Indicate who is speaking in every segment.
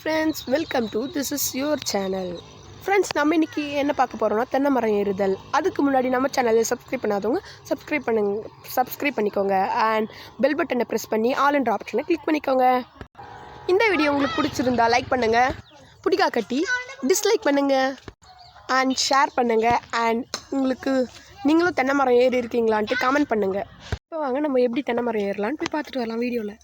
Speaker 1: Friends, welcome to this is your channel. Friends, நம்ம இன்றைக்கி என்ன பார்க்க போகிறோம்னா தென்னை மரம் ஏறுதல். அதுக்கு முன்னாடி நம்ம சேனலை சப்ஸ்கிரைப் பண்ணாதவங்க சப்ஸ்கிரைப் பண்ணிக்கோங்க. அண்ட் பெல் பட்டனை ப்ரெஸ் பண்ணி ஆல் என்ற ஆப்ஷனை கிளிக் பண்ணிக்கோங்க. இந்த வீடியோ உங்களுக்கு பிடிச்சிருந்தா லைக் பண்ணுங்கள், பிடிக்கா கட்டி டிஸ்லைக் பண்ணுங்கள் அண்ட் ஷேர் பண்ணுங்கள். அண்ட் நீங்களும் தென்னை மரம் ஏறி இருக்கீங்களான்ட்டு கமெண்ட் பண்ணுங்கள். இப்போ வாங்க நம்ம எப்படி தென்னை மரம் ஏறலான்னு போய் பார்த்துட்டு வரலாம் வீடியோவில்.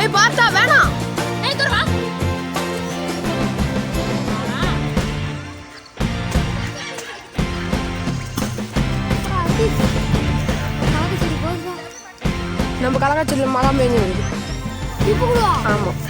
Speaker 1: ஏய் பார்த்தா வேணாம். ஏய் தூர வா. நம்ம கலகாச்சேரியில் மழை பெய்யுது. இப்போ ஆமாம்.